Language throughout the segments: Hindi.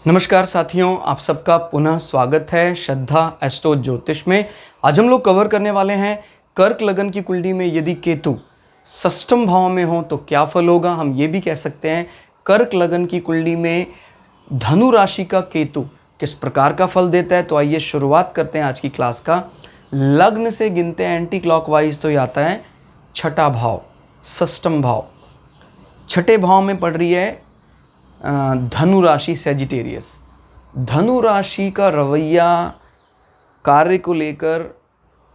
नमस्कार साथियों, आप सबका पुनः स्वागत है श्रद्धा एस्ट्रो ज्योतिष में। आज हम लोग कवर करने वाले हैं कर्क लगन की कुंडली में यदि केतु षष्ठम भाव में हो तो क्या फल होगा। हम ये भी कह सकते हैं कर्क लगन की कुंडली में धनु राशि का केतु किस प्रकार का फल देता है। तो आइए शुरुआत करते हैं आज की क्लास का। लग्न से गिनते हैं एंटी क्लॉकवाइज तो ये आता है छठा भाव, षष्ठम भाव। छठे भाव में पड़ रही है धनु राशि सेजिटेरियस। धनु राशि का रवैया कार्य को लेकर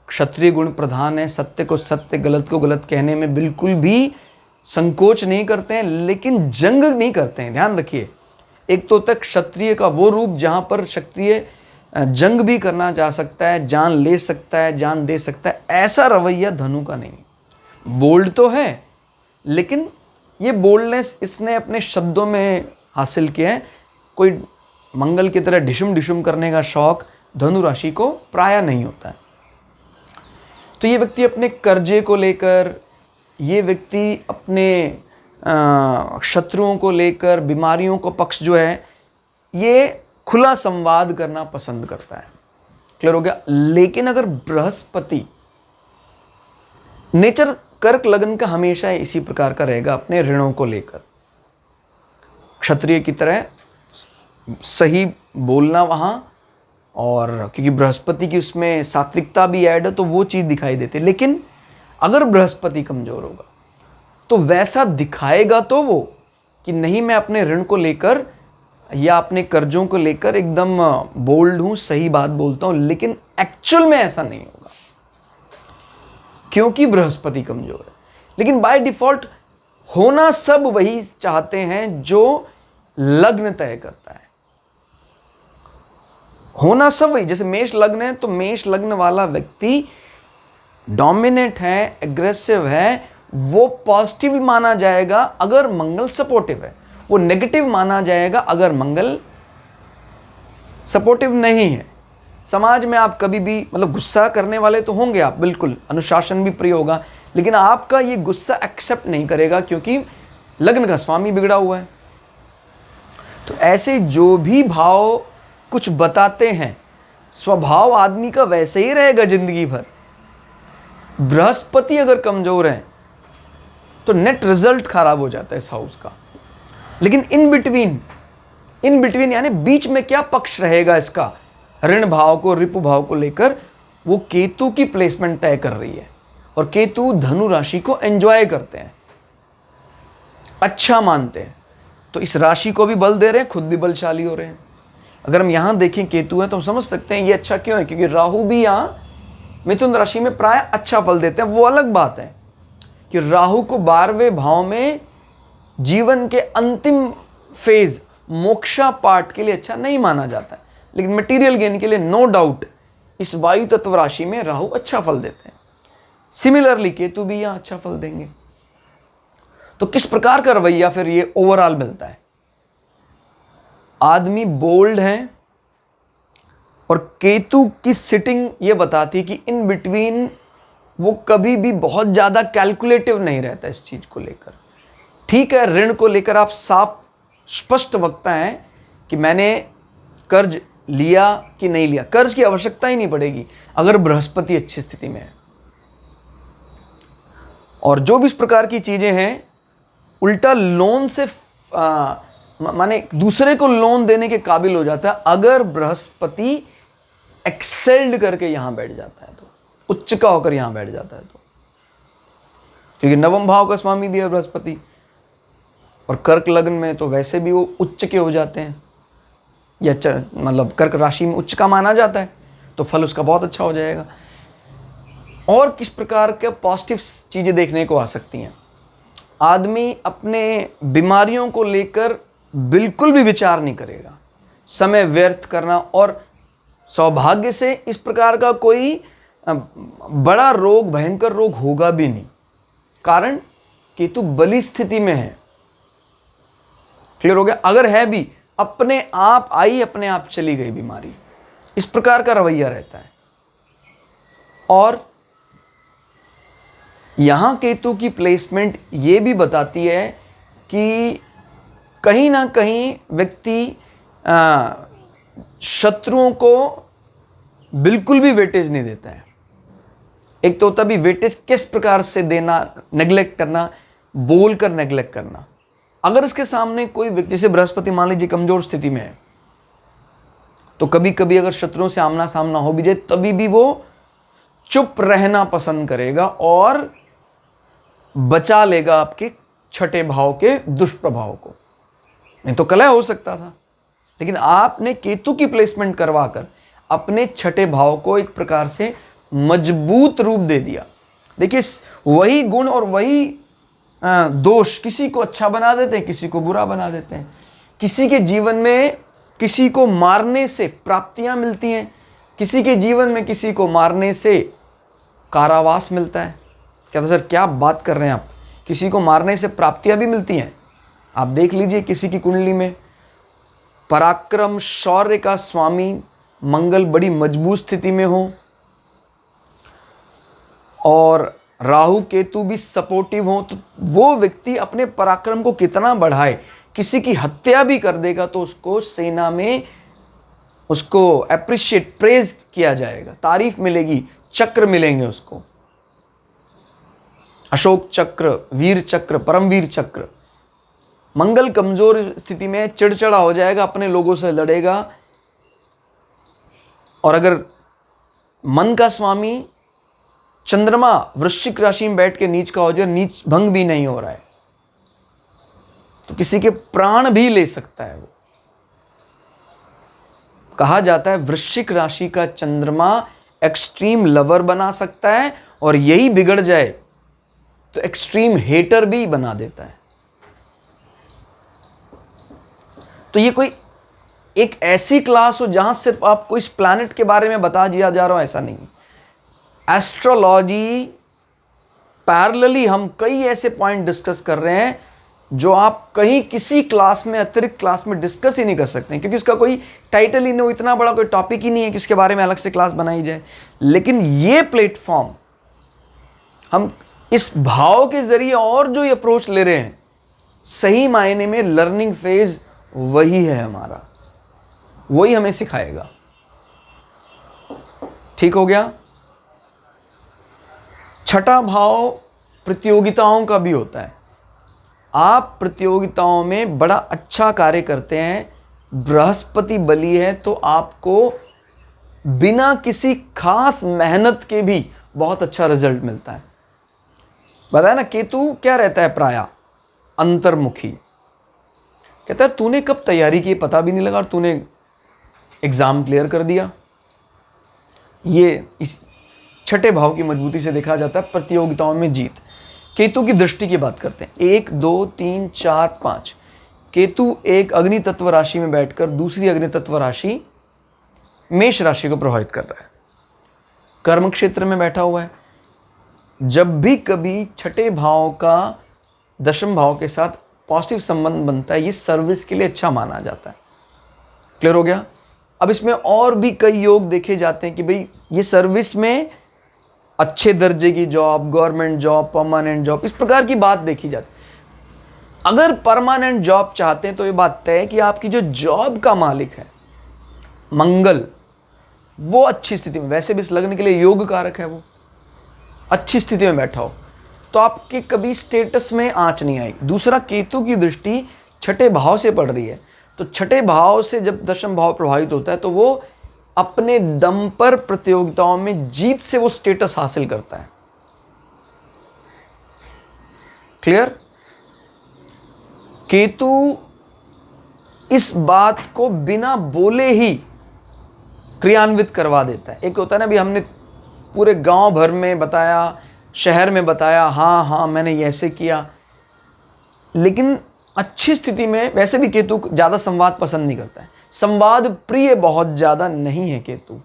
क्षत्रिय गुण प्रधान है। सत्य को सत्य, गलत को गलत कहने में बिल्कुल भी संकोच नहीं करते हैं, लेकिन जंग नहीं करते हैं। ध्यान रखिए, एक तो तक क्षत्रिय का वो रूप जहाँ पर क्षत्रिय जंग भी करना चाह सकता है, जान ले सकता है, जान दे सकता है, ऐसा रवैया धनु का नहीं। बोल्ड तो है, लेकिन ये बोल्डनेस इसने अपने शब्दों में हासिल किया है। कोई मंगल की तरह ढिशुम ढिशुम करने का शौक धनु राशि को प्राय नहीं होता है। तो ये व्यक्ति अपने कर्जे को लेकर, ये व्यक्ति अपने शत्रुओं को लेकर, बीमारियों को पक्ष जो है ये खुला संवाद करना पसंद करता है। क्लियर हो गया। लेकिन अगर बृहस्पति, नेचर कर्क लगन का हमेशा इसी प्रकार का रहेगा अपने ऋणों को लेकर। क्षत्रिय की तरह सही बोलना वहाँ, और क्योंकि बृहस्पति की उसमें सात्विकता भी ऐड है तो वो चीज़ दिखाई देती है। लेकिन अगर बृहस्पति कमज़ोर होगा तो वैसा दिखाएगा तो वो कि नहीं, मैं अपने ऋण को लेकर या अपने कर्जों को लेकर एकदम बोल्ड हूँ, सही बात बोलता हूँ, लेकिन एक्चुअल में ऐसा नहीं होगा क्योंकि बृहस्पति कमजोर है। लेकिन बाय डिफॉल्ट होना सब वही चाहते हैं जो लग्न तय करता है। होना सब वही, जैसे मेष लग्न है तो मेष लग्न वाला व्यक्ति डोमिनेट है, एग्रेसिव है, वो पॉजिटिव माना जाएगा अगर मंगल सपोर्टिव है, वो नेगेटिव माना जाएगा अगर मंगल सपोर्टिव नहीं है। समाज में आप कभी भी गुस्सा करने वाले तो होंगे आप, बिल्कुल अनुशासन भी प्रिय होगा, लेकिन आपका ये गुस्सा एक्सेप्ट नहीं करेगा क्योंकि लग्न का स्वामी बिगड़ा हुआ है। तो ऐसे जो भी भाव कुछ बताते हैं, स्वभाव आदमी का वैसे ही रहेगा जिंदगी भर। बृहस्पति अगर कमजोर है तो नेट रिजल्ट खराब हो जाता है इस हाउस का। लेकिन इन बिटवीन यानी बीच में क्या पक्ष रहेगा इसका, ऋण भाव को, रिपु भाव को लेकर, वो केतु की प्लेसमेंट तय कर रही है। और केतु धनु राशि को एंजॉय करते हैं, अच्छा मानते हैं, तो इस राशि को भी बल दे रहे हैं, खुद भी बलशाली हो रहे हैं। अगर हम यहां देखें केतु है तो हम समझ सकते हैं ये अच्छा क्यों है, क्योंकि राहु भी यहां मिथुन राशि में प्राय अच्छा फल देते हैं। वो अलग बात है कि राहु को 12वें भाव में जीवन के अंतिम फेज मोक्षा पार्ट के लिए अच्छा नहीं माना जाता है, लेकिन मटेरियल गेन के लिए नो डाउट इस वायु तत्व राशि में राहु अच्छा फल देते हैं। सिमिलरली केतु भी यहां अच्छा फल देंगे। तो किस प्रकार का रवैया फिर ये ओवरऑल मिलता है। आदमी बोल्ड है और केतु की सिटिंग ये बताती है कि इन बिटवीन वो कभी भी बहुत ज्यादा कैलकुलेटिव नहीं रहता इस चीज को लेकर। ठीक है, ऋण को लेकर आप साफ स्पष्ट वक्ता है कि मैंने कर्ज लिया कि नहीं लिया, कर्ज की आवश्यकता ही नहीं पड़ेगी अगर बृहस्पति अच्छी स्थिति में है। और जो भी इस प्रकार की चीजें हैं, उल्टा लोन से माने दूसरे को लोन देने के काबिल हो जाता है अगर बृहस्पति एक्सेल्ड करके यहां बैठ जाता है, तो उच्च का होकर यहां बैठ जाता है। तो क्योंकि नवम भाव का स्वामी भी है बृहस्पति, और कर्क लग्न में तो वैसे भी वो उच्च के हो जाते हैं, या कर्क राशि में उच्च का माना जाता है, तो फल उसका बहुत अच्छा हो जाएगा। और किस प्रकार के पॉजिटिव चीजें देखने को आ सकती हैं। आदमी अपने बीमारियों को लेकर बिल्कुल भी विचार नहीं करेगा, समय व्यर्थ करना, और सौभाग्य से इस प्रकार का कोई बड़ा रोग, भयंकर रोग होगा भी नहीं, कारण केतु बली स्थिति में है। क्लियर हो गया। अगर है भी अपने आप आई, अपने आप चली गई बीमारी, इस प्रकार का रवैया रहता है। और यहां केतु की प्लेसमेंट ये भी बताती है कि कहीं ना कहीं व्यक्ति शत्रुओं को बिल्कुल भी वेटेज नहीं देता है। एक तो होता भी वेटेज किस प्रकार से देना, नेग्लेक्ट करना, बोलकर नेग्लेक्ट करना। अगर इसके सामने कोई व्यक्ति, जैसे बृहस्पति मान लीजिए कमजोर स्थिति में है, तो कभी कभी अगर शत्रुओं से आमना सामना हो भी जाए तभी भी वो चुप रहना पसंद करेगा और बचा लेगा आपके छठे भाव के दुष्प्रभाव को। नहीं तो कलह हो सकता था, लेकिन आपने केतु की प्लेसमेंट करवाकर अपने छठे भाव को एक प्रकार से मजबूत रूप दे दिया। देखिए, वही गुण और वही दोष किसी को अच्छा बना देते हैं, किसी को बुरा बना देते हैं। किसी के जीवन में किसी को मारने से प्राप्तियां मिलती हैं, किसी के जीवन में किसी को मारने से कारावास मिलता है। कहते सर क्या बात कर रहे हैं आप, किसी को मारने से प्राप्तियां भी मिलती हैं। आप देख लीजिए किसी की कुंडली में पराक्रम शौर्य का स्वामी मंगल बड़ी मजबूत स्थिति में हो और राहु केतु भी सपोर्टिव हो, तो वो व्यक्ति अपने पराक्रम को कितना बढ़ाए, किसी की हत्या भी कर देगा तो उसको सेना में उसको अप्रिशिएट, प्रेज किया जाएगा, तारीफ मिलेगी, चक्र मिलेंगे उसको, अशोक चक्र, वीर चक्र, परमवीर चक्र। मंगल कमजोर स्थिति में चिड़चिड़ा हो जाएगा, अपने लोगों से लड़ेगा। और अगर मन का स्वामी चंद्रमा वृश्चिक राशि में बैठ के नीच का हो जाए, नीच भंग भी नहीं हो रहा है, तो किसी के प्राण भी ले सकता है। वो कहा जाता है वृश्चिक राशि का चंद्रमा एक्सट्रीम लवर बना सकता है और यही बिगड़ जाए तो एक्सट्रीम हेटर भी बना देता है। तो ये कोई एक ऐसी क्लास हो जहां सिर्फ आपको इस प्लैनेट के बारे में बता दिया जा रहा हो, ऐसा नहीं। एस्ट्रोलॉजी पैरेलली हम कई ऐसे पॉइंट डिस्कस कर रहे हैं जो आप कहीं किसी क्लास में, अतिरिक्त क्लास में डिस्कस ही नहीं कर सकते, क्योंकि उसका कोई टाइटल ही नहीं, इतना बड़ा कोई टॉपिक ही नहीं है कि उसके बारे में अलग से क्लास बनाई जाए। लेकिन ये प्लेटफॉर्म हम इस भाव के जरिए और जो ये अप्रोच ले रहे हैं, सही मायने में लर्निंग फेज वही है हमारा, वही हमें सिखाएगा। ठीक हो गया। छठा भाव प्रतियोगिताओं का भी होता है। आप प्रतियोगिताओं में बड़ा अच्छा कार्य करते हैं, बृहस्पति बली है, तो आपको बिना किसी खास मेहनत के भी बहुत अच्छा रिजल्ट मिलता है। बताया ना, केतु क्या रहता है प्रायः अंतर्मुखी। कहता है तूने कब तैयारी की पता भी नहीं लगा और तूने एग्जाम क्लियर कर दिया। ये इस छठे भाव की मजबूती से देखा जाता है प्रतियोगिताओं में जीत। केतु की दृष्टि की बात करते हैं, 1 2 3 4 5। केतु एक अग्नि तत्व राशि में बैठकर दूसरी अग्नि तत्व राशि मेष राशि को प्रभावित कर रहा है, कर्म क्षेत्र में बैठा हुआ है। जब भी कभी छठे भाव का दशम भाव के साथ पॉजिटिव संबंध बनता है, ये सर्विस के लिए अच्छा माना जाता है। क्लियर हो गया। अब इसमें और भी कई योग देखे जाते हैं कि भाई ये सर्विस में अच्छे दर्जे की job, government job, permanent job, इस प्रकार की बात देखी जाती है। अगर परमानेंट जॉब चाहते हैं तो ये बात तय है कि आपकी जो जॉब का मालिक है मंगल, वो अच्छी स्थिति में, वैसे भी इस लग्न के लिए योग कारक है, वो अच्छी स्थिति में बैठा हो तो आपके कभी स्टेटस में आंच नहीं आएगी। दूसरा, केतु की दृष्टि छठे भाव से पड़ रही है, तो छठे भाव से जब दशम भाव प्रभावित होता है तो वो अपने दम पर प्रतियोगिताओं में जीत से वो स्टेटस हासिल करता है। क्लियर। केतु इस बात को बिना बोले ही क्रियान्वित करवा देता है। एक होता है ना, भी हमने पूरे गांव भर में बताया, शहर में बताया, हाँ हाँ मैंने ये ऐसे किया, लेकिन अच्छी स्थिति में वैसे भी केतु ज़्यादा संवाद पसंद नहीं करता है। संवाद प्रिय बहुत ज़्यादा नहीं है केतु,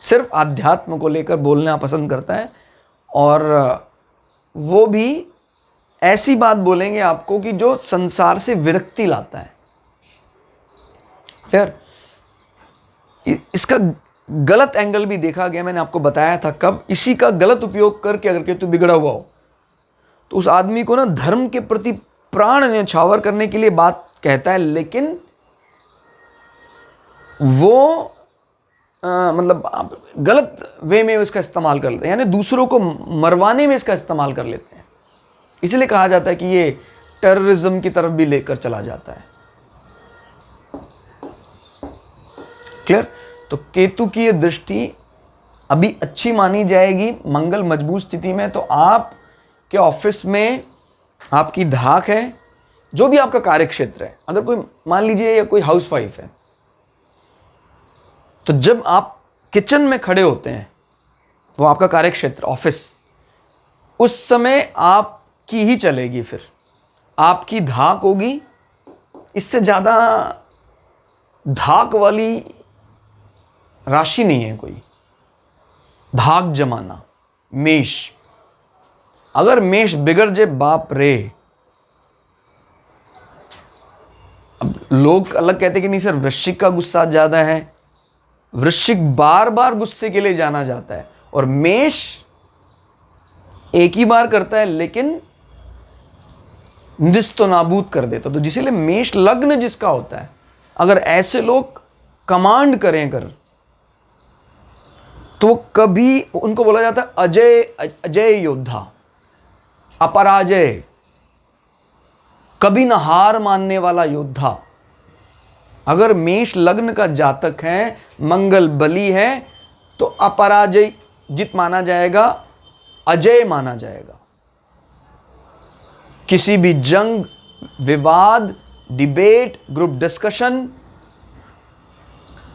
सिर्फ आध्यात्म को लेकर बोलना पसंद करता है, और वो भी ऐसी बात बोलेंगे आपको कि जो संसार से विरक्ति लाता है। यार इसका गलत एंगल भी देखा गया, मैंने आपको बताया था कब। इसी का गलत उपयोग करके अगर केतु बिगड़ा हुआ हो तो उस आदमी को ना धर्म के प्रति प्राण न्यौछावर करने के लिए बात कहता है, लेकिन वो मतलब आप गलत वे में इसका इस्तेमाल कर लेते हैं, यानी दूसरों को मरवाने में इसका इस्तेमाल कर लेते हैं। इसलिए कहा जाता है कि ये टेररिज्म की तरफ भी लेकर चला जाता है। क्लियर? तो केतु की ये दृष्टि अभी अच्छी मानी जाएगी। मंगल मजबूत स्थिति में, तो आपके ऑफिस में आपकी धाक है, जो भी आपका कार्य क्षेत्र है। अगर कोई मान लीजिए या कोई हाउसवाइफ है, तो जब आप किचन में खड़े होते हैं, वो आपका कार्य क्षेत्र ऑफिस, उस समय आपकी ही चलेगी, फिर आपकी धाक होगी। इससे ज़्यादा धाक वाली राशि नहीं है कोई। धाक जमाना मेष, अगर मेष बिगड़ जाए, बाप रे। अब लोग अलग कहते हैं कि नहीं सर वृश्चिक का गुस्सा ज़्यादा है, वृश्चिक बार बार गुस्से के लिए जाना जाता है, और मेष एक ही बार करता है लेकिन निस्तो नाबूद कर देता। तो जिसलिए मेष लग्न जिसका होता है, अगर ऐसे लोग कमांड करें कर, तो कभी उनको बोला जाता है अजय अजय योद्धा, अपराजय, कभी न हार मानने वाला योद्धा। अगर मेष लग्न का जातक है, मंगल बली है, तो अपराजय जित माना जाएगा, अजय माना जाएगा। किसी भी जंग, विवाद, डिबेट, ग्रुप डिस्कशन,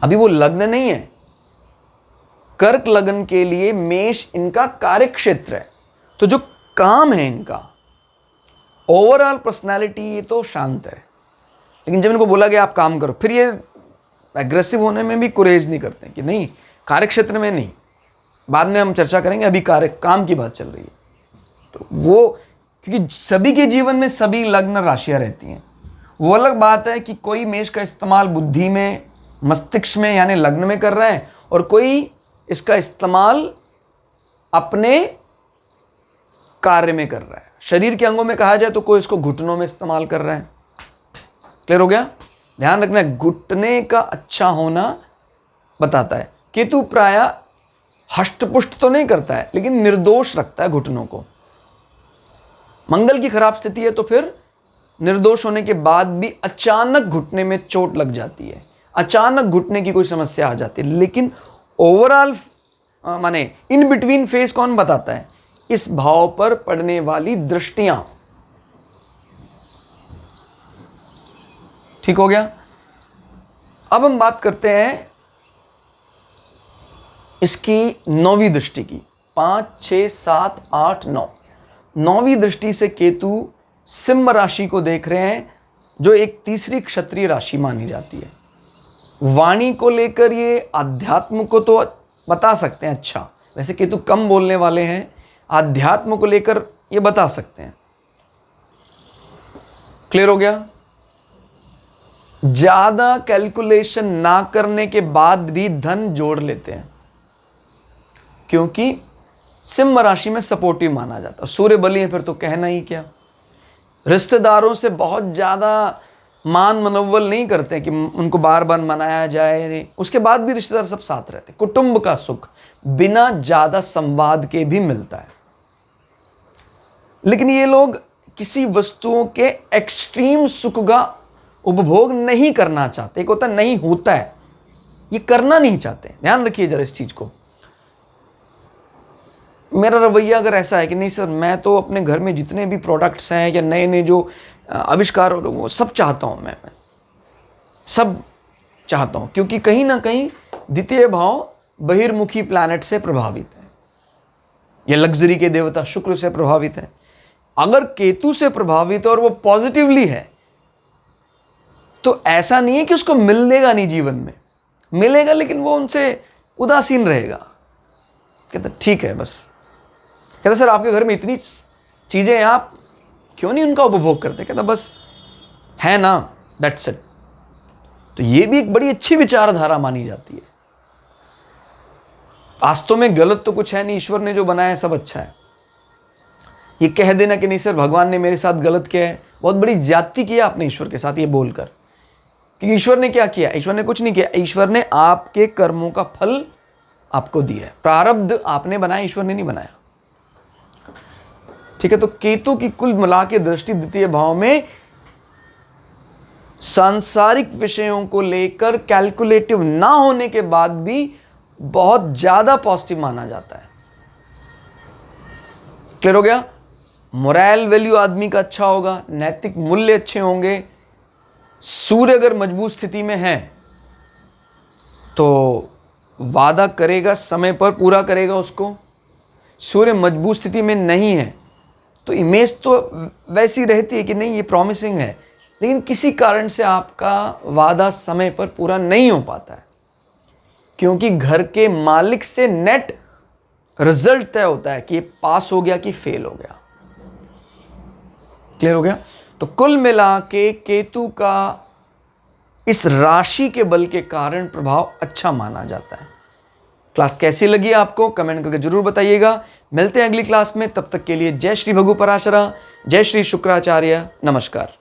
अभी वो लग्न नहीं है। कर्क लग्न के लिए मेष इनका कार्य क्षेत्र है, तो जो काम है इनका, ओवरऑल पर्सनालिटी ये तो शांत है, लेकिन जब इनको बोला गया आप काम करो, फिर ये एग्रेसिव होने में भी कुरेज नहीं करते कि नहीं कार्य क्षेत्र में नहीं, बाद में हम चर्चा करेंगे, अभी कार्य काम की बात चल रही है। तो वो क्योंकि सभी के जीवन में सभी लग्न राशियां रहती हैं। वो अलग बात है कि कोई मेष का इस्तेमाल बुद्धि में, मस्तिष्क में यानी लग्न में कर रहा है, और कोई इसका इस्तेमाल अपने कार्य में कर रहा है। शरीर के अंगों में कहा जाए तो कोई इसको घुटनों में इस्तेमाल कर रहा है। क्लियर हो गया? ध्यान रखना है, घुटने का अच्छा होना बताता है। केतु प्रायः हष्टपुष्ट तो नहीं करता है, लेकिन निर्दोष रखता है घुटनों को। मंगल की खराब स्थिति है तो फिर निर्दोष होने के बाद भी अचानक घुटने में चोट लग जाती है, अचानक घुटने की कोई समस्या आ जाती है। लेकिन ओवरऑल माने इन बिटवीन फेस कौन बताता है? इस भाव पर पड़ने वाली दृष्टियां। ठीक हो गया? अब हम बात करते हैं इसकी 9वीं दृष्टि की। 5, 6, 7, 8, 9, 9वीं दृष्टि से केतु सिंह राशि को देख रहे हैं, जो एक तीसरी क्षत्रिय राशि मानी जाती है। वाणी को लेकर ये अध्यात्म को तो बता सकते हैं, अच्छा वैसे केतु कम बोलने वाले हैं, अध्यात्म को लेकर ये बता सकते हैं। क्लियर हो गया? ज्यादा कैलकुलेशन ना करने के बाद भी धन जोड़ लेते हैं, क्योंकि सिंह राशि में सपोर्टिव माना जाता है। सूर्य बली है फिर तो कहना ही क्या। रिश्तेदारों से बहुत ज्यादा मान मनोबल नहीं करते कि उनको बार बार मनाया जाए, नहीं। उसके बाद भी रिश्तेदार सब साथ रहते। कुटुंब का सुख बिना ज्यादा संवाद के भी मिलता है। लेकिन ये लोग किसी वस्तुओं के एक्सट्रीम सुख का उपभोग नहीं करना चाहते। एक होता नहीं होता है, ये करना नहीं चाहते। ध्यान रखिए जरा इस चीज को। मेरा रवैया अगर ऐसा है कि नहीं सर मैं तो अपने घर में जितने भी प्रोडक्ट्स हैं या नए नए जो आविष्कार हो रहे वो सब चाहता हूं, मैं सब चाहता हूं, क्योंकि कहीं ना कहीं द्वितीय भाव बहिर्मुखी प्लैनेट से प्रभावित है, या लग्जरी के देवता शुक्र से प्रभावित है। अगर केतु से प्रभावित है और वो पॉजिटिवली है, तो ऐसा नहीं है कि उसको मिलेगा नहीं, जीवन में मिलेगा, लेकिन वो उनसे उदासीन रहेगा। कहता ठीक है बस। कहता सर आपके घर में इतनी चीजें हैं, आप क्यों नहीं उनका उपभोग करते? कहता बस है ना, दैट्स इट। तो ये भी एक बड़ी अच्छी विचारधारा मानी जाती है। वास्तव में गलत तो कुछ है नहीं, ईश्वर ने जो बनाया है सब अच्छा है। ये कह देना कि नहीं सर भगवान ने मेरे साथ गलत किया है, बहुत बड़ी ज्यादती की है आपने ईश्वर के साथ, ये बोलकर ईश्वर ने क्या किया? ईश्वर ने कुछ नहीं किया, ईश्वर ने आपके कर्मों का फल आपको दिया है। प्रारब्ध आपने बनाया, ईश्वर ने नहीं बनाया। ठीक है, तो केतु की कुल मिला के दृष्टि द्वितीय भाव में सांसारिक विषयों को लेकर कैलकुलेटिव ना होने के बाद भी बहुत ज्यादा पॉजिटिव माना जाता है। क्लियर हो गया? मोरल वैल्यू आदमी का अच्छा होगा, नैतिक मूल्य अच्छे होंगे। सूर्य अगर मजबूत स्थिति में है तो वादा करेगा, समय पर पूरा करेगा उसको। सूर्य मजबूत स्थिति में नहीं है तो इमेज तो वैसी रहती है कि नहीं ये प्रॉमिसिंग है, लेकिन किसी कारण से आपका वादा समय पर पूरा नहीं हो पाता है, क्योंकि घर के मालिक से नेट रिजल्ट तय होता है कि ये पास हो गया कि फेल हो गया। क्लियर हो गया? तो कुल मिला के केतु का इस राशि के बल के कारण प्रभाव अच्छा माना जाता है। क्लास कैसी लगी आपको कमेंट करके जरूर बताइएगा। मिलते हैं अगली क्लास में, तब तक के लिए जय श्री भगु पराशरा, जय श्री शुक्राचार्य, नमस्कार।